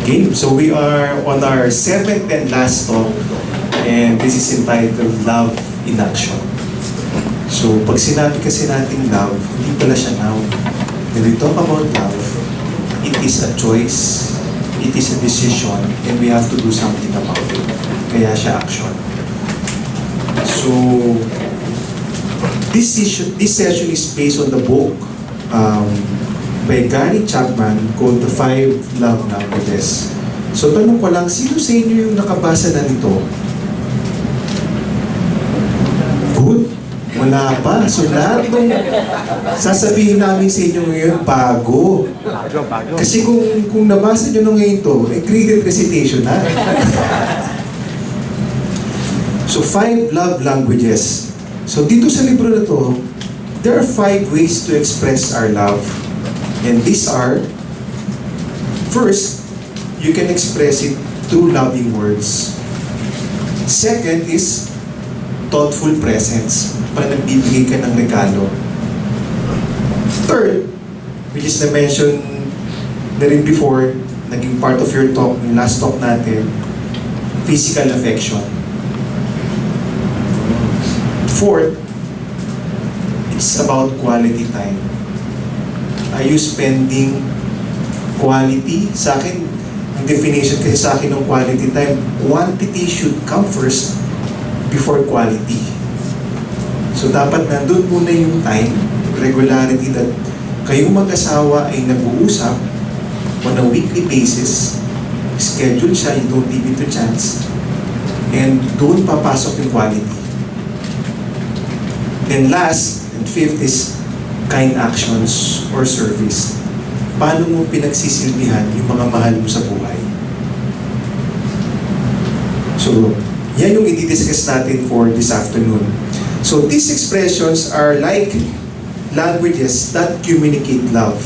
Game. So we are on our seventh and last talk, and this is entitled Love in Action. So pag sinabi kasi natin love, hindi pala siya now. When we talk about love, it is a choice, it is a decision, and we have to do something about it. Kaya siya action. So this session is based on the book by Gary Chapman called The 5 Love Languages. So tanong ko lang, sino sa inyo yung nakabasa na nito? Good? Wala pa. So lahat ng sasabihin namin sa inyo ngayon, bago. Kasi kung nabasa nyo nung ngayon to, graded recitation na. So 5 love languages. So dito sa libro na to, there are 5 ways to express our love. And these are, first, you can express it through loving words. Second is thoughtful presence. Pag nagbibigay ka ng regalo. Third, which is na-mention na rin before, naging part of your talk, yung last talk natin, physical affection. Fourth, it's about quality time. Are you spending quality? Sa akin, ang definition kasi sa akin ng quality time, quantity should come first before quality. So dapat nandun muna yung time, regularity, that kayong mag-asawa ay nag-uusap on a weekly basis, schedule siya, you don't leave it to chance, and doon papasok yung quality. And last, and fifth is kind actions or service. Paano mo pinagsisilbihan yung mga mahal mo sa buhay? So, yan yung i-discuss natin for this afternoon. So, these expressions are like languages that communicate love.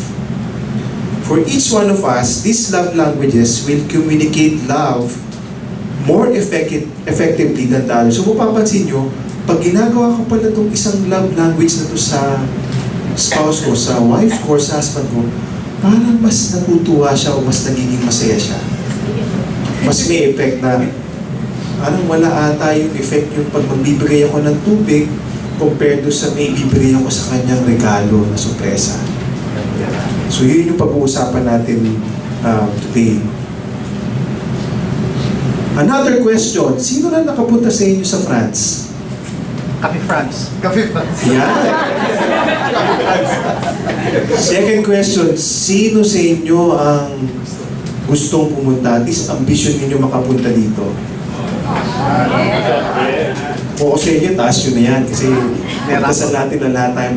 For each one of us, these love languages will communicate love more effectively than the others. So, mapapansin nyo, pag ginagawa ko pala itong isang love language na to sa spouse ko, sa wife ko, sa husband ko, parang mas natutuwa siya o mas nagiging masaya siya. Mas may effect na, wala ata yung effect yung pag magbibigay ako ng tubig compared to sa may bibigay ako sa kanyang regalo na sorpresa. So yun yung pag-uusapan natin today. Another question, sino na nakapunta sa inyo sa France? Cafe France. Cafe France. Yeah. Second question, sino sa inyo ang gustong pumunta? At least ambition ninyo makapunta dito? O sa inyo, taas yun na yan. Kasi nagdasal natin na lahat tayo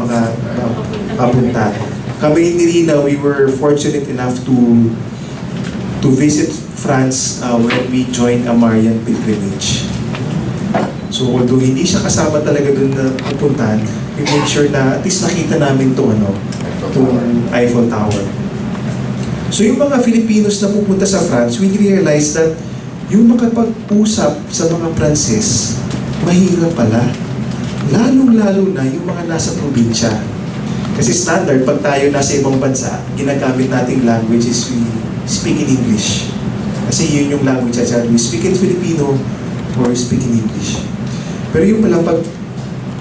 makapunta. Kami ni Rina, we were fortunate enough to visit France when we joined a Marian pilgrimage. So although hindi siya kasama talaga dun na pupuntahan, we made sure na at least nakita namin itong Eiffel Tower. So yung mga Filipinos na pupunta sa France, we realized that yung makapag-usap sa mga Pranses, mahirap pala. Lalong-lalo na yung mga nasa probinsya. Kasi standard, pag tayo nasa ibang bansa, ginagamit nating language is we speak in English. Kasi yun yung language at we speak in Filipino or we speak in English. Pero yung pala, pag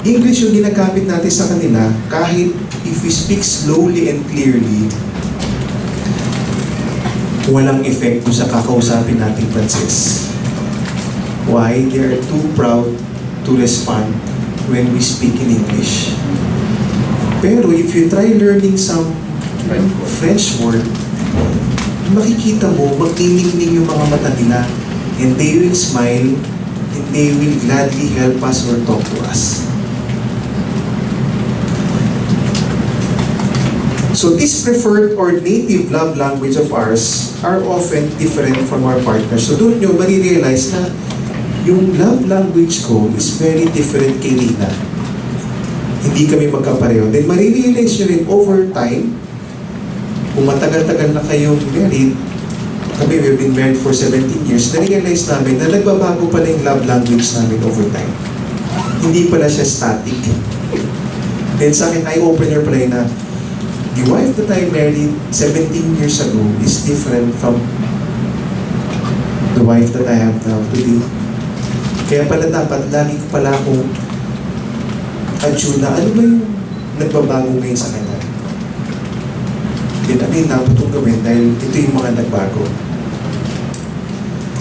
English yung ginagamit natin sa kanila, kahit if we speak slowly and clearly, walang epekto sa kakausapin nating Pranses. Why? They are too proud to respond when we speak in English. Pero if you try learning some French word, makikita mo, magniningning yung mga mata nila, and they will smile, and they will gladly help us or talk to us. So this preferred or native love language of ours are often different from our partners. So doon nyo marirealize na yung love language ko is very different kay Rina. Hindi kami magkapareho. Then marirealize nyo rin over time, kung matagal-tagal na kayong married, kami, we've been married for 17 years, na-realize namin na nagbabago pala yung love language namin over time. Hindi pala siya static. Then sa akin, eye-opener pala yun na the wife that I married 17 years ago is different from the wife that I have now today. Kaya pala dapat lagi ko pala akong na ano ba yung nagbabago ngayon sa kanya? Ano yung dapat kong gawin dahil ito yung mga nagbago.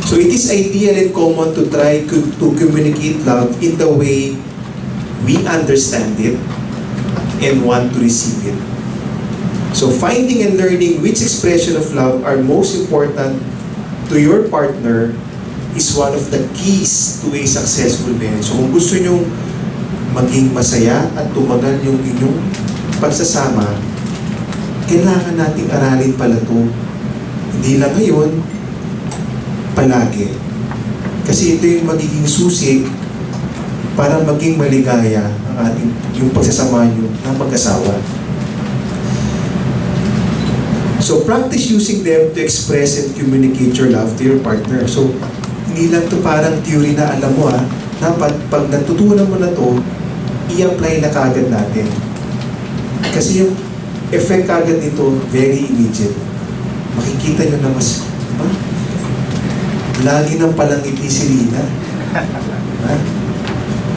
So it is ideal and common to try to communicate love in the way we understand it and want to receive it. So finding and learning which expression of love are most important to your partner is one of the keys to a successful marriage. So kung gusto nyo maging masaya at tumagal yung inyong pagsasama, kailangan nating aralin pala ito. Hindi lang ngayon, palagi. Kasi ito yung magiging susi para maging maligaya ang ating yung pagsasama nyo ng mag-asawa. So practice using them to express and communicate your love to your partner. So hindi lang to parang theory na alam mo dapat pag natutunan mo na to, i-apply na kagad natin. Kasi yung effect kagad nito, very immediate. Makikita nyo na mas, lagi nang palangiti si Lina.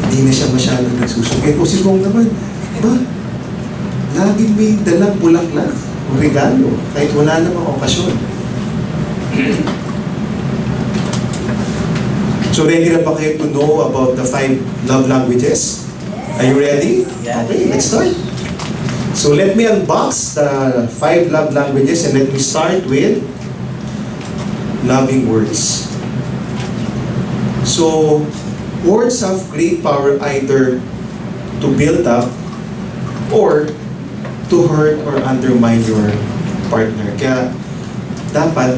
Hindi na siya masyadong nagsusugit. O si Bong naman, laging may dalang bulaklak o regalo, kahit wala namang okasyon. So ready na ba kayo to know about the 5 love languages? Are you ready? Yeah. Okay, let's start. So let me unbox the 5 love languages and let me start with loving words. So words have great power either to build up or to hurt or undermine your partner. Kaya dapat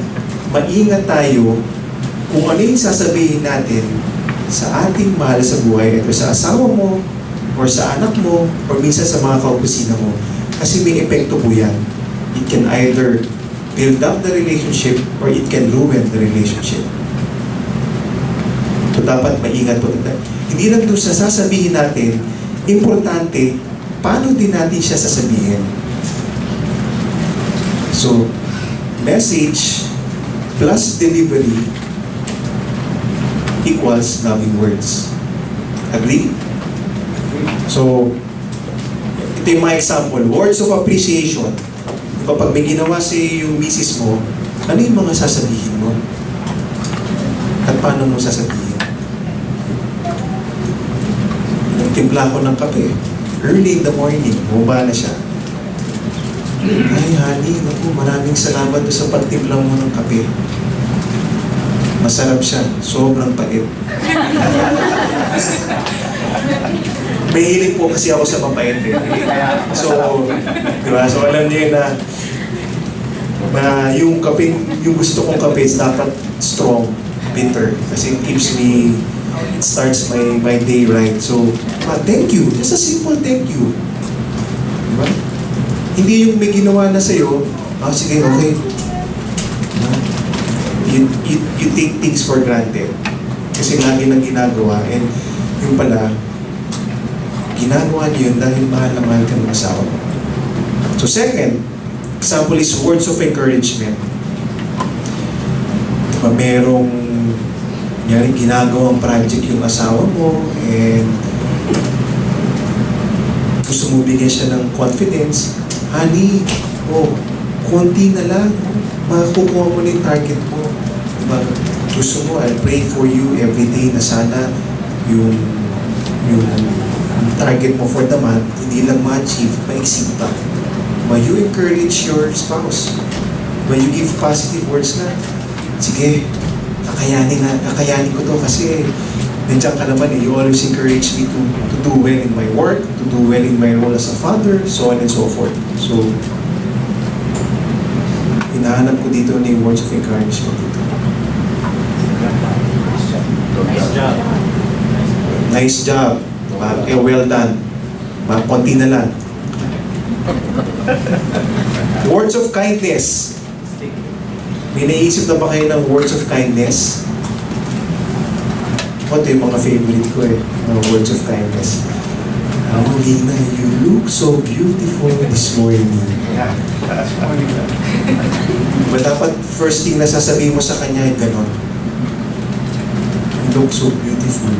maingat tayo kung ano yung sasabihin natin sa ating mahal sa buhay, ito sa asawa mo, or sa anak mo, or minsan sa mga kaopisina mo. Kasi may epekto po yan. It can either build up the relationship or it can ruin the relationship. So dapat maingat po. Hindi lang doon sa sasabihin natin, importante, paano din natin siya sasabihin. So, message plus delivery equals loving words. Agree? So, ito yung mga example. Words of appreciation. Kapag may ginawa si yung misis mo, ano yung mga sasabihin mo? At paano mo sasabihin? Nagtimpla ko ng kape. Early in the morning, bumaba na siya. Ay, honey, naku, maraming salamat doon sa pagtimpla mo ng kape. Masarap siya. Sobrang pait. May hilig po kasi ako sa mapait eh. So, di ba? So, alam niyo yun na yung kape, yung gusto kong kape is dapat strong, bitter. Kasi it keeps me, it starts my day right. So, thank you. Just a simple thank you. Diba? Hindi yung may ginawa na sa'yo, sige, okay. You take things for granted. Kasi lagi nang ginagawa. And yung pala, ginagawa niyo yun dahil mahal na mahal ka ng asawa mo. So second, example is words of encouragement. Diba, merong ginagawang project yung asawa mo and gusto mo bigyan siya ng confidence. Honey, konti na lang. Makukuha mo na yung target mo. Diba? Gusto mo, I'll pray for you every day na sana yung target mo for the month, hindi lang ma-achieve, ma-exceed pa. But you encourage your spouse. But you give positive words na, sige, kakayanin ko to kasi nandiyan ka naman eh. You always encourage me to do well in my work, to do well in my role as a father, so on and so forth. So, hinahanap ko dito na yung words of encouragement dito. Nice job. Nice job. Well done. Konti na lang. Words of kindness. May naisip na ba kayo ng words of kindness? Ito yung mga favorite ko eh. Mga words of kindness. Lina, you look so beautiful this morning. But dapat first thing na sasabihin mo sa kanya ay gano'n. look so beautiful.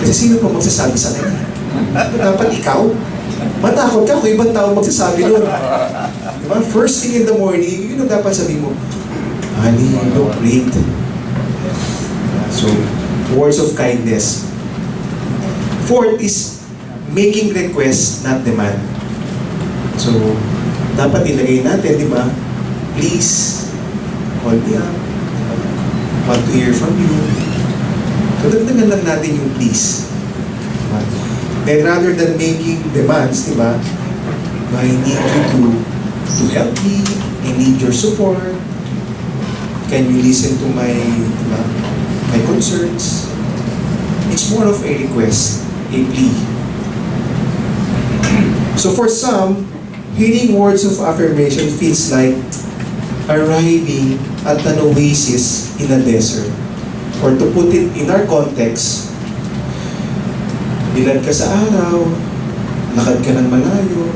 Kasi sino pa magsasabi sa kanya? Dapat ikaw. Matakot ka kung ibang tao magsasabi nun. Diba? First thing in the morning, yun ang dapat sabi mo, honey, you look great. So, words of kindness. Fourth is making requests, not demand. So, dapat ilagay natin, di ba? Please, call me up. Want to hear from you. So, dagdagan lang natin yung please. Diba? Then rather than making demands, di ba? I need you to help me. I need your support. Can you listen to my, di ba, my concerns? It's more of a request, a plea. So for some, hearing words of affirmation feels like arriving at an oasis in a desert. Or to put it in our context, bilad ka sa araw, lakad ka ng malayo,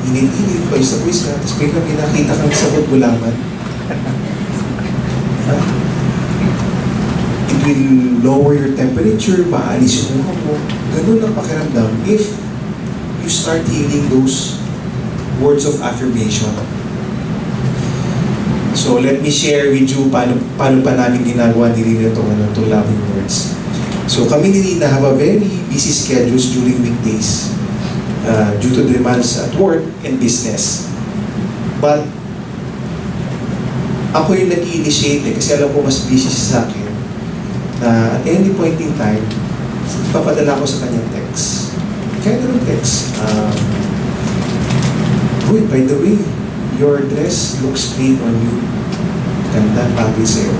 init-init, pawis ka, tapos biglang pinakita kang sagot gulaman. It will lower your temperature, maalis yung mukha mo. Ganun ang pakiramdam if you start hearing those words of affirmation. So let me share with you paano pa namin ginagawa ni Rina itong loving words. So kami ni Rina have a very busy schedules during weekdays due to demands at work and business. But ako yung nag-i-initiate kasi alam ko mas busy siya sa akin na at any point in time, papadala ko sa kanyang text. Kaya ganun text. Uy, by the way, your dress looks great on you. Ganda, bagay sa'yo.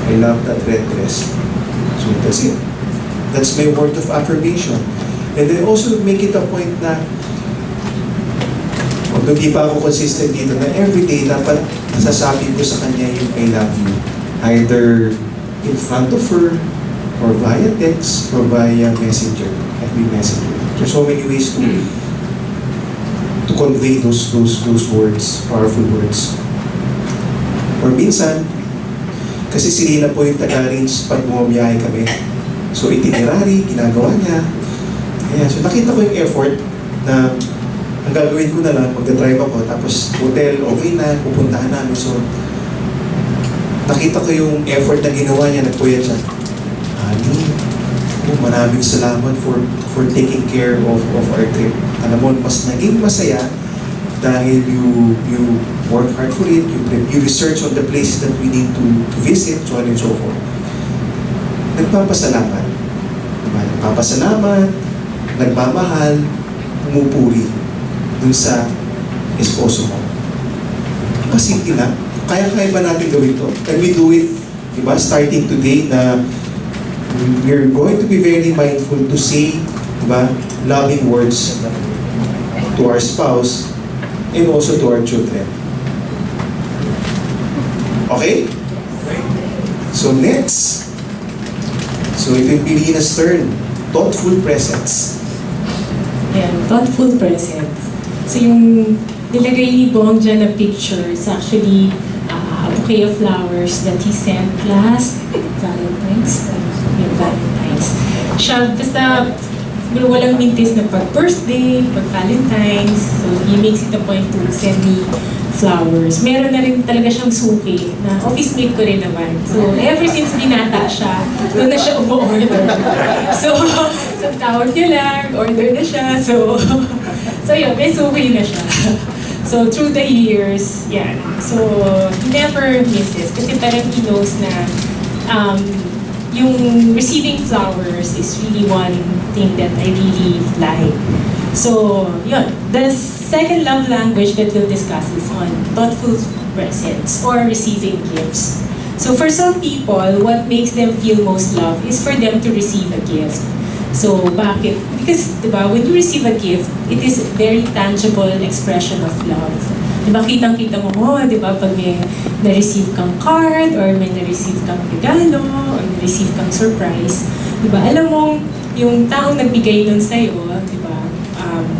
I love that red dress. So that's it. That's my word of affirmation. And then also make it a point na although di pa ako consistent dito na everyday dapat nasasabi ko sa kanya yung I love you. Either in front of her or via text or via messenger. FB messenger. There's so many ways to convey those words, powerful words. Or minsan, kasi si Rina po yung taga-arrange pag bumabiyahe kami. So itinerary, ginagawa niya. Ayan, so nakita ko yung effort na ang gagawin ko na lang, magdadrive ako, tapos hotel, okay na, pupuntahan namin. So, nakita ko yung effort na ginawa niya, nagpuyat siya. Honey, maraming salamat for taking care of our trip. Alam mo, mas naging masaya dahil you work hard for it, you research on the places that we need to visit, so on and so forth. Nagpapasalamat. Diba? Nagpapasalamat, nagmamahal, umupuri dun sa esposo mo. Masimple lang. Kaya ba natin gawin to? Can we do it, diba, starting today na we're going to be very mindful to say, diba, loving words to our spouse and also to our children. Okay? So next, so it will be Rina's turn. Thoughtful presence. Yeah, thoughtful presence. So yung nilagay ni Bong dyan na picture is actually a bouquet of flowers that he sent last Valentine's. Siya, basta walang mintis na pag-birthday, pag-Valentine's. So he makes it a point to send me flowers. Meron na rin talaga siyang suki na office mate ko rin naman. So ever since binata siya, doon na siya umu-order. So tawag niya lang, order na siya. So yun, may suki na siya. So through the years, yan. So he never misses. Kasi parang he knows na yung receiving flowers is really one thing that I really like. So, yun. The second love language that we'll discuss is on thoughtful presents or receiving gifts. So, for some people, what makes them feel most love is for them to receive a gift. So, bakit? Because, diba, when you receive a gift, it is a very tangible expression of love. Diba, kitang-kita mo, diba, pag may na-receive kang card, or may na-receive kang regalo, or na-receive kang surprise, diba, alam mo, yung taong nagbigay nun sa'yo, diba,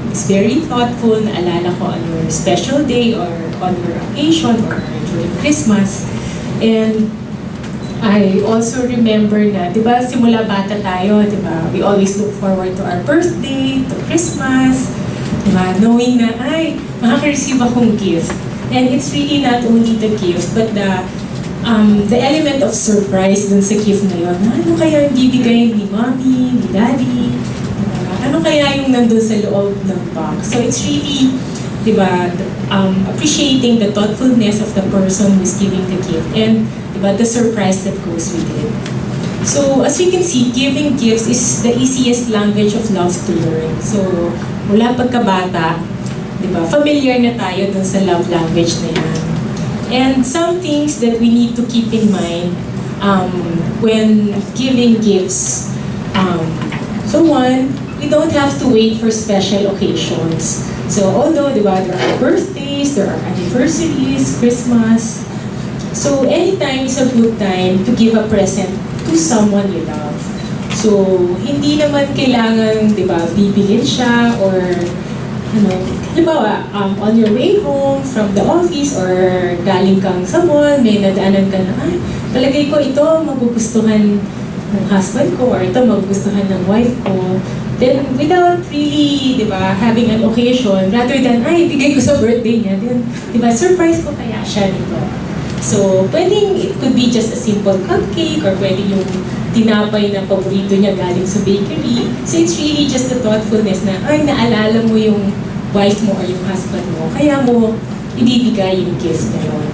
is very thoughtful, naalala ko on your special day, or on your occasion, or during Christmas, and I also remember na, di ba, simula bata tayo, di ba, we always look forward to our birthday, to Christmas, di ba, knowing na, ay, makaka-receive akong gift. And it's really not only the gift, but the element of surprise dun sa gift na yun. Ano kaya yung bibigay ni mommy, ni daddy? Ano kaya yung nandun sa loob ng box? So it's really, di ba, appreciating the thoughtfulness of the person who's giving the gift and, di ba, the surprise that goes with it. So as we can see, giving gifts is the easiest language of love to learn. So mula pagkabata, di ba, familiar na tayo dun sa love language na yan. And some things that we need to keep in mind when giving gifts. So one, we don't have to wait for special occasions. So although, di ba, there are birthdays, there are anniversaries, Christmas. So anytime is a good time to give a present to someone you love. So hindi naman kailangan, di ba, bibilin siya or halimbawa, on your way home from the office or galing kang sa mall, may nadaanan ka na, ay, palagay ko ito magugustuhan ng husband ko or ito magugustuhan ng wife ko. Then, without really, di ba, having an occasion, rather than, ay, bigay ko sa birthday niya, then, di ba, surprise ko kaya siya nito. So, pwedeng, it could be just a simple cupcake or pwede yung tinapay na paborito niya galing sa bakery. So, it's really just the thoughtfulness na, ay, naalala mo yung wife mo or yung husband mo, kaya mo ibibigay yung gift na yun.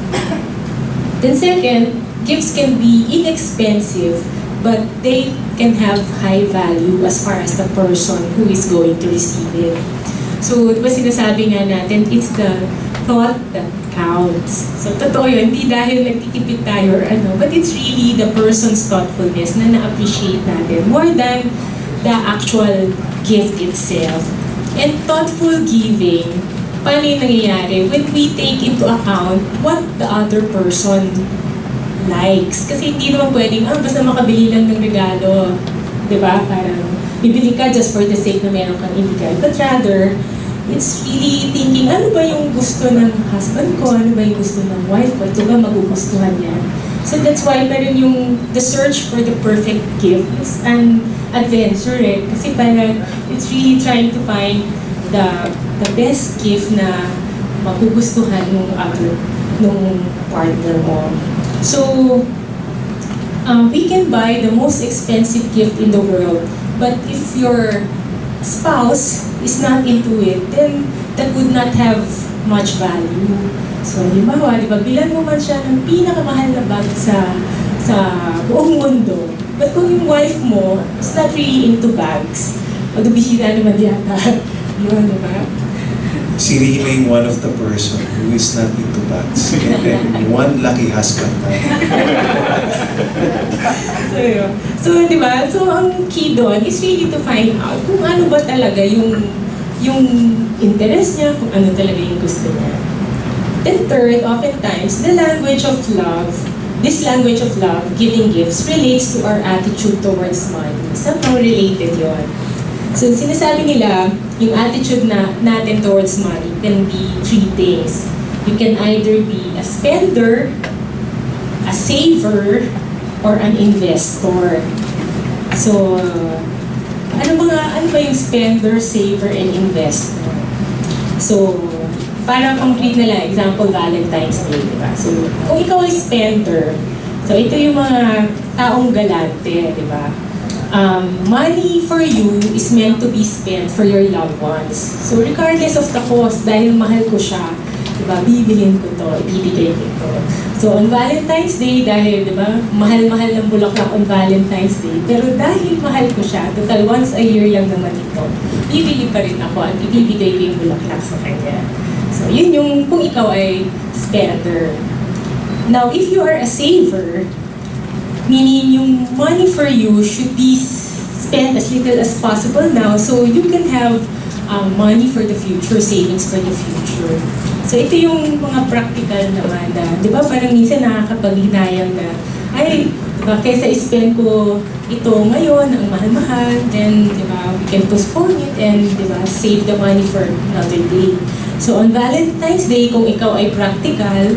Then second, gifts can be inexpensive, but they can have high value as far as the person who is going to receive it. So, di ba sinasabi nga natin, it's the thought that counts. So, totoo yun, hindi dahil nagtitipid tayo or ano, but it's really the person's thoughtfulness na na-appreciate natin more than the actual gift itself. And thoughtful giving, paano yung nangyayari? When we take into account what the other person likes. Kasi hindi naman pwedeng, basta makabili lang ng regalo. Diba? Parang, bibili ka just for the sake na meron kang ibigay. But rather, it's really thinking, ano ba yung gusto ng husband ko? Ano ba yung gusto ng wife ko? Ito ba magugustuhan niya? So that's why parang yung the search for the perfect gift is an adventure eh. Kasi parang it's really trying to find the best gift na magugustuhan nung partner mo. So we can buy the most expensive gift in the world, but if your spouse is not into it, then that would not have much value. So, halimbawa, di ba, bilan mo man siya ng pinakamahal na bag sa buong mundo. But kung yung wife mo is not really into bags, magbibihira naman yata. Yun, di ba? Si Rina yung one of the person who is not into bags. And then, one lucky husband. So, yun. So, di ba? So, ang key doon is really to find out kung ano ba talaga yung interest niya, kung ano talaga yung gusto niya. Then third, oftentimes, the language of love, this language of love, giving gifts, relates to our attitude towards money. Somehow related yon. So sinasabi nila, yung attitude natin towards money can be three things. You can either be a spender, a saver, or an investor. So, ano ba yung spender, saver, and investor? So, para concrete na lang, example, Valentine's Day, di ba? So, kung ikaw ay spender, so ito yung mga taong galante, di ba? Money for you is meant to be spent for your loved ones. So, regardless of the cost, dahil mahal ko siya, di ba, bibilin ko to, ibibigay ko to. So, on Valentine's Day, dahil, di ba, mahal-mahal ng bulaklak on Valentine's Day, pero dahil mahal ko siya, total once a year lang naman ito, bibili pa rin ako at ibibigay ko yung bulaklak sa kanya. So, yun yung kung ikaw ay spender. Now, if you are a saver, meaning yung money for you should be spent as little as possible now so you can have money for the future, savings for the future. So, ito yung mga practical naman na, di ba, parang minsan nakakapag-hinayang na, ay, di ba, kaysa spend ko ito ngayon, ang mahal-mahal, then, di ba, we can postpone it and, di ba, save the money for another day. So, on Valentine's Day, kung ikaw ay practical,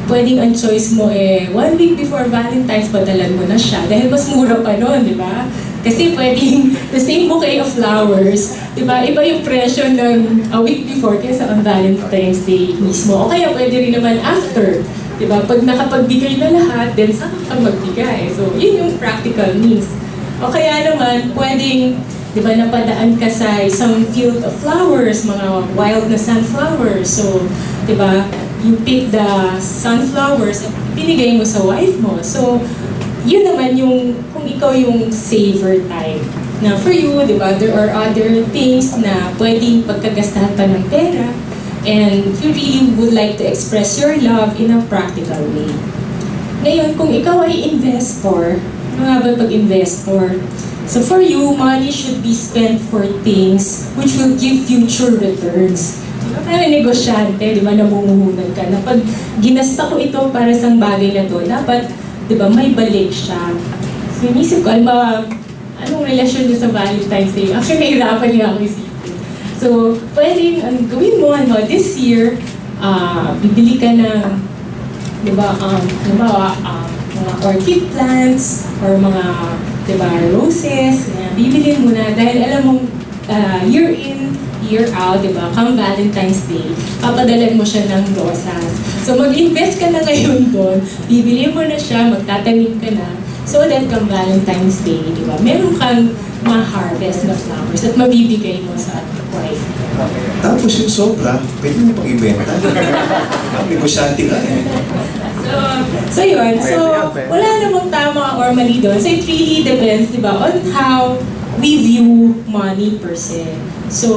pwedeng ang choice mo 1 week before Valentine's, padalan mo na siya. Dahil mas mura pa nun, di ba? Kasi pwedeng the same bouquet of flowers, di ba? Iba yung presyo ng a week before kaysa on Valentine's Day mismo. O kaya pwede rin naman after, di ba? Pag nakapagbigay na lahat, then saka kang magbigay. So, yun yung practical means. O kaya naman, pwedeng, di ba, napadaan ka sa isang field of flowers, mga wild na sunflowers. So, di ba, you pick the sunflowers at binigay mo sa wife mo. So, yun naman yung, kung ikaw yung saver type. Na for you, di ba, there are other things na pwedeng pagkagastahan pa ng pera and you really would like to express your love in a practical way. Ngayon, kung ikaw ay investor, ano nga ba pag-investor? So for you, money should be spent for things which will give future returns. Kaya negosyante, di ba, namumuhunan ka na pag ginasta ko ito para sa bagay na to, dapat, di ba, may balik siya. So inisip ko, anong relasyon niya sa Valentine's Day? Actually, nahirapan niya ako isipin. So, pwedeng, gawin mo, this year, bibili ka ng, di ba, mga orchid plants, or mga, di ba, roses, bibilin mo na, dahil alam mong, year in, year out, di ba, come Valentine's Day, papadalan mo siya ng rosas. So, mag-invest ka na ngayon doon, bibili mo na siya, magtatanim ka na, so that come Valentine's Day, di ba, meron kang ma-harvest na flowers at mabibigay mo sa wife. Tapos yung sobra, pwede mo pag-ibenta. Negosyante ka eh. So yun. So, wala namang tama or mali doon. So it really depends, di ba, on how we view money per se. So,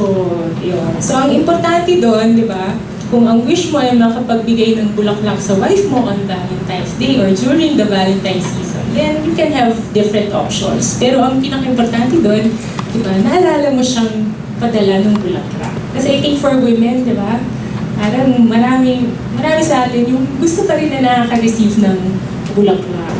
yun. So, ang importante doon, di ba, kung ang wish mo ay makapagbigay ng bulaklak sa wife mo on Valentine's Day or during the Valentine's season, then you can have different options. Pero ang pinaka-importante doon, di ba, naalala mo siyang padala ng bulaklak. Kasi I think for women, di ba, parang marami sa atin yung gusto pa rin na nakaka-receive ng bulaklak.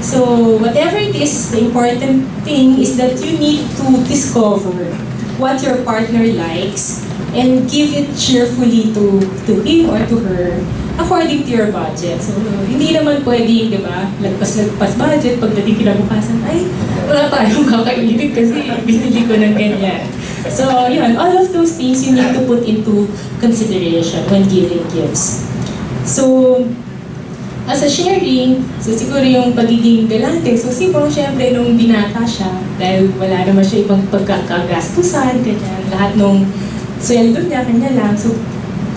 So, whatever it is, the important thing is that you need to discover what your partner likes and give it cheerfully to him or to her according to your budget. So, hindi naman pwedeng, di ba, lagpas budget, pagdating kinabukasan, ay, wala tayong kakainin kasi binili ko ng ganyan. So, yun, all of those things you need to put into consideration when giving gifts. So, as a sharing, so siguro yung pagiging galante, so siguro syempre nung binata siya, dahil wala naman siya ibang pagkakagastusan, ganyan, lahat nung sweldo niya, kanya lang, so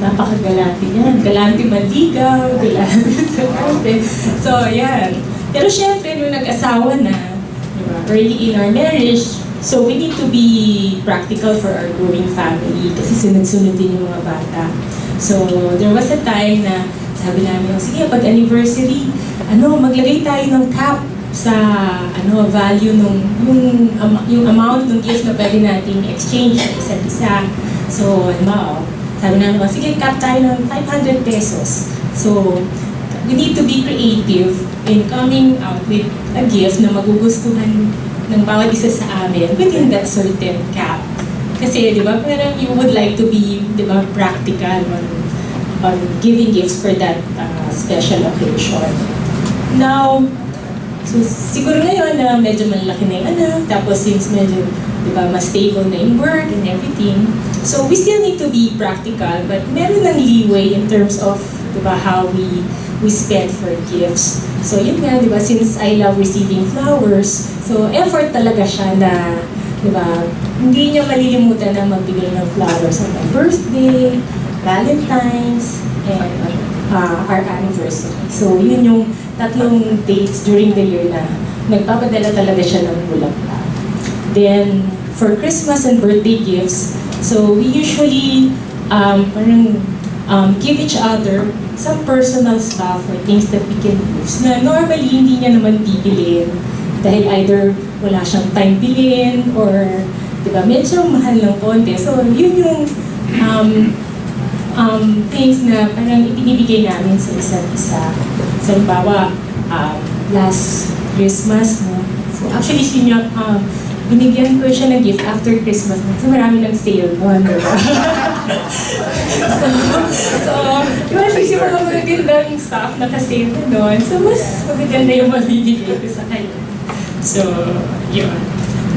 napakagalante niya. Galante manligaw, galante. So, yan. Pero syempre, nung nag-asawa na, diba, early in our marriage, so we need to be practical for our growing family kasi sunod-sunod din yung mga bata. So, there was a time na sabi namin, sige, pag anniversary, maglagay tayo ng cap sa value nung yung amount ng gift na pwede nating exchange sa isa't isa. So, sabi namin, sige, cap tayo ng 500 pesos. So, we need to be creative in coming out with a gift na magugustuhan ng bawat isa sa amin within that certain cap. Kasi, di ba, parang you would like to be, di ba, practical on giving gifts for that special occasion. Now, so siguro ngayon na medyo malaki na yung anak, tapos since medyo, di ba, mas stable na yung work and everything, so we still need to be practical, but meron ng leeway in terms of, di ba, how we spend for gifts. So yun nga, di ba, since I love receiving flowers, so effort talaga siya na, di ba, hindi niya malilimutan na magbigay ng flowers on my birthday, Valentine's, and our anniversary. So yun yung tatlong dates during the year na nagpapadala talaga siya ng bulaklak. Then, for Christmas and birthday gifts, so we usually give each other some personal stuff or things that we can use na normally hindi niya naman bibilin dahil either wala siyang time bilhin or, di ba, medyo mahal ng konti. So, yun yung things na parang ibinibigay namin sa isa't isa. So, halimbawa, last Christmas, no? So, actually, binigyan ko siya ng gift after Christmas. So, marami ng sale noon, diba? So, yun, kasi mga magagandang staff nakasave na doon. So, mas magaganda yung mabibigay ko sa kanya. So, yun.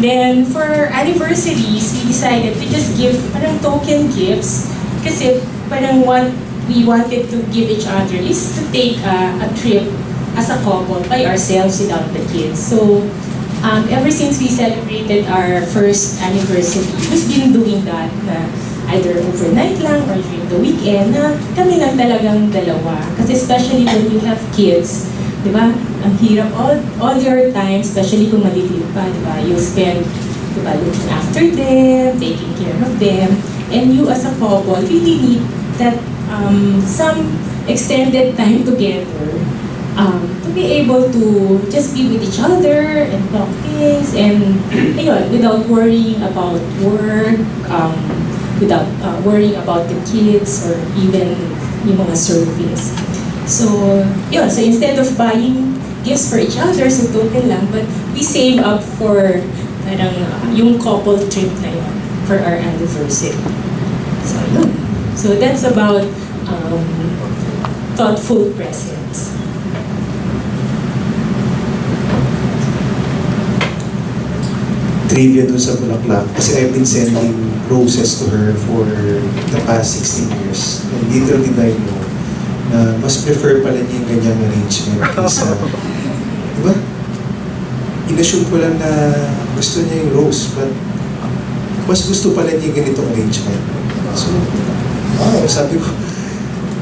Then, for anniversaries, we decided to just give parang token gifts. Kasi parang what we wanted to give each other is to take a trip as a couple by ourselves without the kids. So, ever since we celebrated our first anniversary, we've been doing that na either overnight lang or during the weekend na kami lang talagang dalawa. Kasi especially when you have kids, di ba? Ang hirap all your time, especially kung maliliit pa, di ba? You spend, di ba, looking after them, taking care of them, and you as a couple really need that some extended time together to be able to just be with each other and talk things and ayun, without worrying about work, without worrying about the kids or even yung mga servings. So, yun. So instead of buying gifts for each other, so token lang, but we save up for parang yung couple trip na yun for our anniversary. So, yun. So that's about thoughtful presents. Trivia dun sa Bulaklak kasi I've been sending roses to her for the past 16 years. And little did I know na mas prefer pala niya yung ganyang arrangement kaysa, di ba? Inassume ko lang na gusto niya yung rose, but mas gusto pala niya yung ganitong arrangement. So, sabi ko,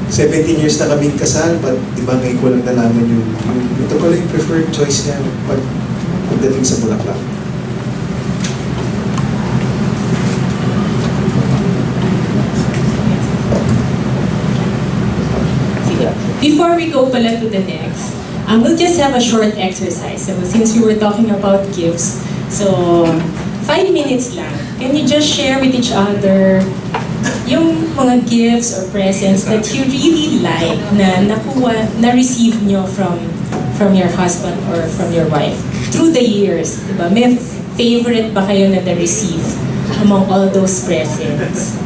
17 years na kaming kasal, but di ba ngayon ko lang nalaman yung ito pala yung preferred choice niya pagdating sa Bulaklak. Before we go pala to the next, we'll just have a short exercise. So since we were talking about gifts, so 5 minutes lang. Can you just share with each other yung mga gifts or presents that you really like na nakuha, na-receive nyo from your husband or from your wife through the years, diba? May favorite ba kayo na na-receive among all those presents?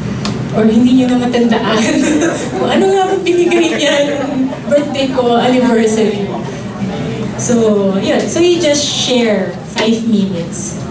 Or hindi nyo na matandaan kung ano nga bang binigay niya yung birthday ko, anniversary. So, yun. So you just share 5 minutes.